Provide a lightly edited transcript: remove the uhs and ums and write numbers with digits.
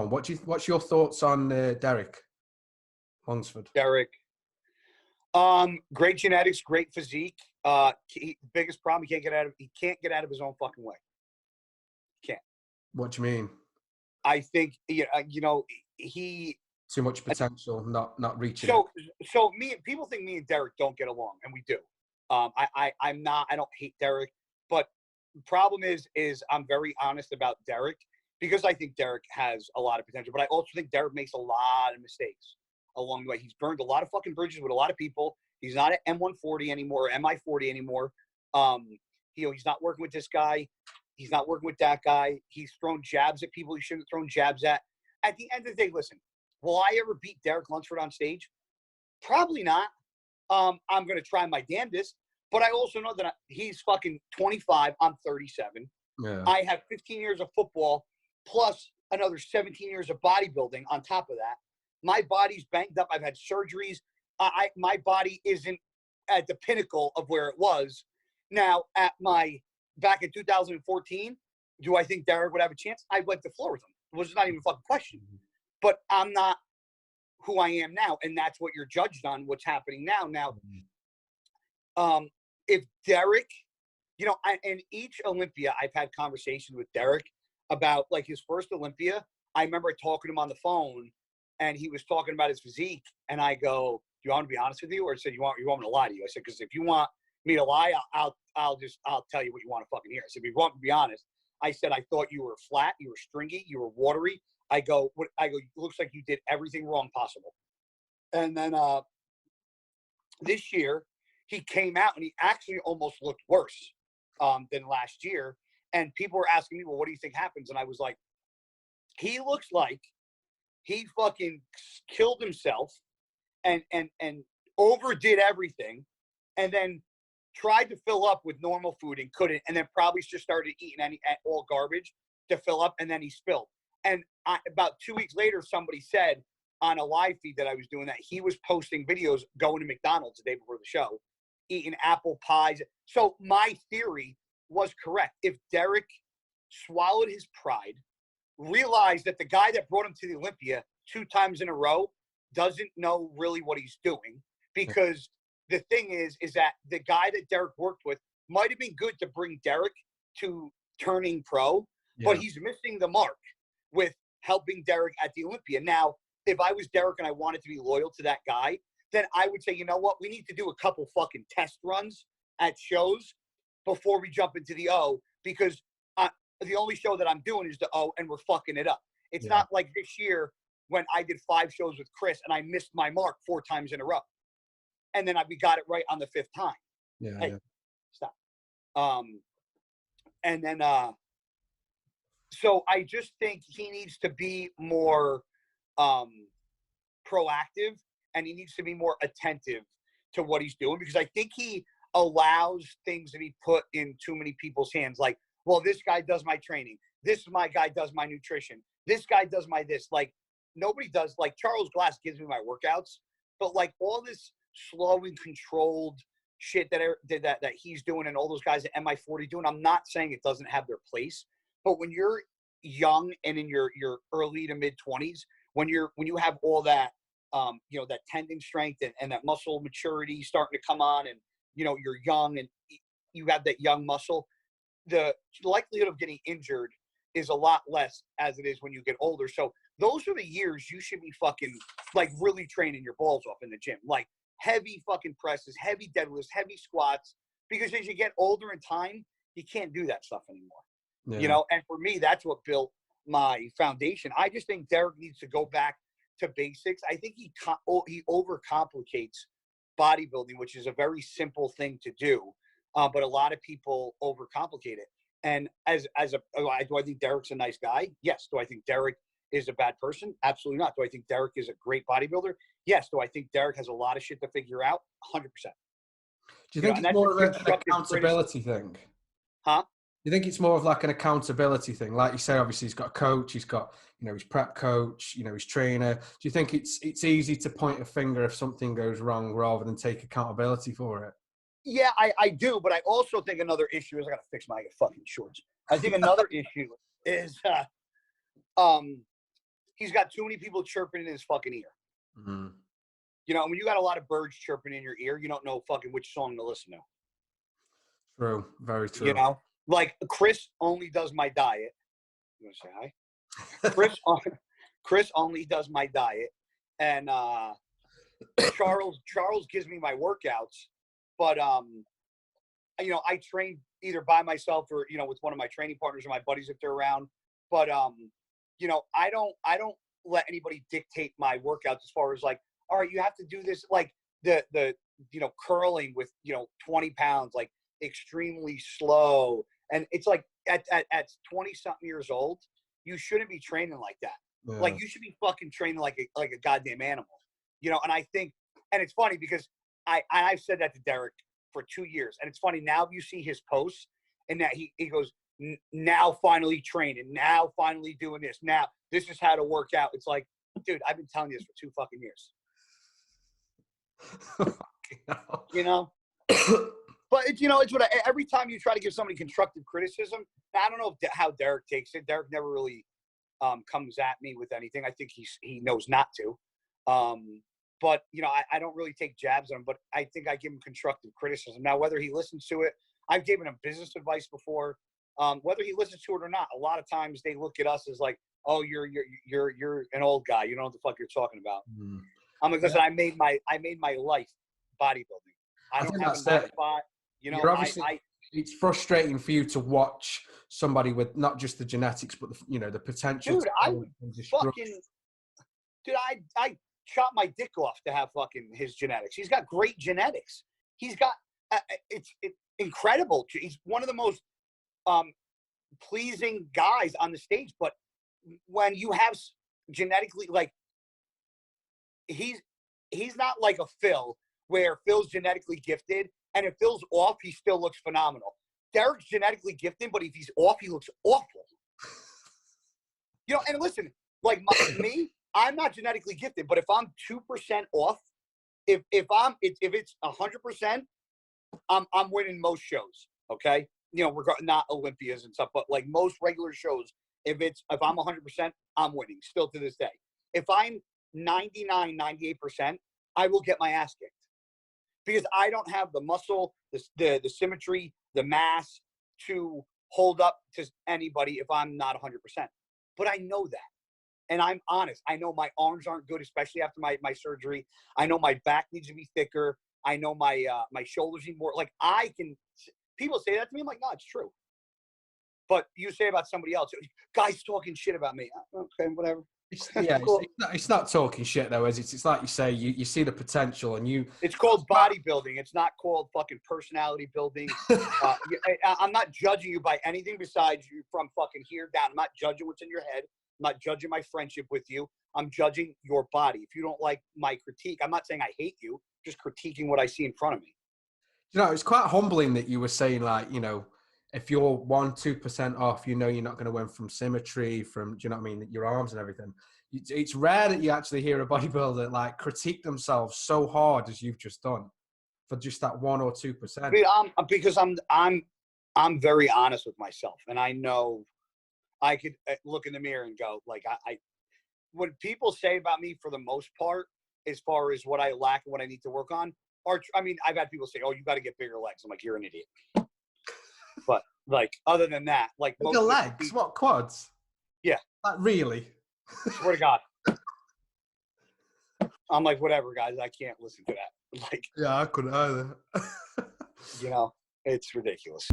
one. What's your thoughts on Derek Lunsford? Derek, great genetics, great physique. Biggest problem, he can't get out of his own fucking way. He can't. What do you mean? I think he too much potential, not reaching. So people think me and Derek don't get along, and we do. I'm not. I don't hate Derek, but the problem is I'm very honest about Derek because I think Derek has a lot of potential, but I also think Derek makes a lot of mistakes along the way. He's burned a lot of fucking bridges with a lot of people. He's not at M140 anymore, or MI40 anymore. He's not working with this guy. He's not working with that guy. He's thrown jabs at people he shouldn't have thrown jabs at. At the end of the day, listen, will I ever beat Derek Lunsford on stage? Probably not. I'm going to try my damnedest. But I also know that he's fucking 25. I'm 37. Yeah. I have 15 years of football plus another 17 years of bodybuilding on top of that. My body's banged up. I've had surgeries. My body isn't at the pinnacle of where it was. Now, back in 2014, do I think Derek would have a chance? I went to floor with him. It was not even a fucking question. But I'm not who I am now, and that's what you're judged on, what's happening now. Now, if Derek, in each Olympia, I've had conversations with Derek about, like, his first Olympia. I remember talking to him on the phone, and he was talking about his physique, and I go, do you want me to be honest with you? Or I said, you want me to lie to you? I said, because if you want me to lie, I'll tell you what you want to fucking hear. I said, if you want me to be honest, I said, I thought you were flat, you were stringy, you were watery. I go, looks like you did everything wrong possible. And then this year, he came out and he actually almost looked worse than last year. And people were asking me, well, what do you think happens? And I was like, he looks like he fucking killed himself and overdid everything, and then tried to fill up with normal food and couldn't, and then probably just started eating all garbage to fill up, and then he spilled. And about 2 weeks later, somebody said on a live feed that I was doing that he was posting videos going to McDonald's the day before the show, eating apple pies. So my theory was correct. If Derek swallowed his pride, realized that the guy that brought him to the Olympia 2 times in a row doesn't know really what he's doing, because the thing is that the guy that Derek worked with might have been good to bring Derek to turning pro, but he's missing the mark with helping Derek at the Olympia. Now, if I was Derek and I wanted to be loyal to that guy, then I would say, you know what? We need to do a couple fucking test runs at shows before we jump into the O, because the only show that I'm doing is the O, and we're fucking it up. It's not like this year when I did 5 shows with Chris and I missed my mark 4 times in a row. And then we got it right on the 5th time. Stop. And then, so I just think he needs to be more proactive, and he needs to be more attentive to what he's doing, because I think he allows things to be put in too many people's hands. Like, well, this guy does my training. This my guy does my nutrition. This guy does my this. Like, nobody does. Like, Charles Glass gives me my workouts, but like all this slow and controlled shit that he's doing, and all those guys at MI40 doing, I'm not saying it doesn't have their place, but when you're young and in your early to mid 20s, when you have all that that tendon strength and that muscle maturity starting to come on, and you're young and you have that young muscle, the likelihood of getting injured is a lot less as it is when you get older. So those are the years you should be fucking like really training your balls off in the gym, like heavy fucking presses, heavy deadlifts, heavy squats, because as you get older in time, you can't do that stuff anymore. And for me, that's what built my foundation. I just think Derek needs to go back to basics. I think he overcomplicates bodybuilding, which is a very simple thing to do, but a lot of people overcomplicate it. And do I think Derek's a nice guy? Yes. Do I think Derek is a bad person? Absolutely not. Do I think Derek is a great bodybuilder? Yes. Do I think Derek has a lot of shit to figure out? 100%. Do you think it's more of an accountability thing? Huh? You think it's more of like an accountability thing? Like you say, obviously he's got a coach, he's got, his prep coach, his trainer. Do you think it's easy to point a finger if something goes wrong rather than take accountability for it? Yeah, I do, but I also think another issue is, I gotta fix my fucking shorts. I think another issue is he's got too many people chirping in his fucking ear. Mm-hmm. You know, when you got a lot of birds chirping in your ear, you don't know fucking which song to listen to. True. Very true. You know, like Chris only does my diet. You want to say hi? Chris only does my diet, and Charles gives me my workouts, but you know, I train either by myself or, you know, with one of my training partners or my buddies if they're around. But you know, I don't let anybody dictate my workouts as far as like, all right, you have to do this, like the you know, curling with, you know, 20 pounds, like extremely slow. And it's like at 20 something years old, you shouldn't be training like that. Yeah. Like you should be fucking training like a goddamn animal, you know? And I think, and it's funny because I've said that to Derek for 2 years. And it's funny, now you see his posts and that he goes, now finally training, now finally doing this. Now this is how to work out. It's like, dude, I've been telling you this for 2 fucking years. You know? But it's, you know, it's what every time you try to give somebody constructive criticism, I don't know how Derek takes it. Derek never really comes at me with anything. I think he knows not to. But, you know, I don't really take jabs on him, but I think I give him constructive criticism. Now, whether he listens to it, I've given him business advice before. Whether he listens to it or not, a lot of times they look at us as like, oh, you're an old guy. You don't know what the fuck you're talking about. Mm. I'm like, listen, I made my life bodybuilding. I don't have a spot. You know, it's frustrating for you to watch somebody with not just the genetics, but the potential. Dude, I chop my dick off to have fucking his genetics. He's got great genetics. He's got it's incredible. He's one of the most pleasing guys on the stage. But when you have genetically, like, he's not like a Phil, where Phil's genetically gifted, and if Phil's off, he still looks phenomenal. Derek's genetically gifted, but if he's off, he looks awful. You know, and listen, like me, I'm not genetically gifted, but if I'm 2% off, if it's 100%, I'm winning most shows. Okay, you know, not Olympias and stuff, but like most regular shows, if I'm 100%, I'm winning still to this day. If I'm 99, 98%, I will get my ass kicked. Because I don't have the muscle, the symmetry, the mass to hold up to anybody if I'm not 100%. But I know that. And I'm honest. I know my arms aren't good, especially after my surgery. I know my back needs to be thicker. I know my shoulders need more. Like, people say that to me. I'm like, no, it's true. But you say about somebody else, guys talking shit about me. Okay, whatever. Yeah, cool. It's not talking shit though, is it? It's like you say, you see the potential, and you. It's called bodybuilding. It's not called fucking personality building. I'm not judging you by anything besides you from fucking here down. I'm not judging what's in your head. I'm not judging my friendship with you. I'm judging your body. If you don't like my critique, I'm not saying I hate you. Just critiquing what I see in front of me. You know, it's quite humbling that you were saying, like, you know, if you're 1-2% off, you know you're not going to win from symmetry, from, do you know what I mean, your arms and everything. It's rare that you actually hear a bodybuilder like critique themselves so hard as you've just done for just that 1 or 2%. Because I'm very honest with myself, and I know I could look in the mirror and go, like, I what people say about me for the most part, as far as what I lack and what I need to work on, I mean, I've had people say, oh, you got to get bigger legs. I'm like, you're an idiot. But, like, other than that, like, bigger legs? What, quads? Yeah. Like, really? Swear to God. I'm like, whatever, guys. I can't listen to that. Like, yeah, I couldn't either. You know, it's ridiculous.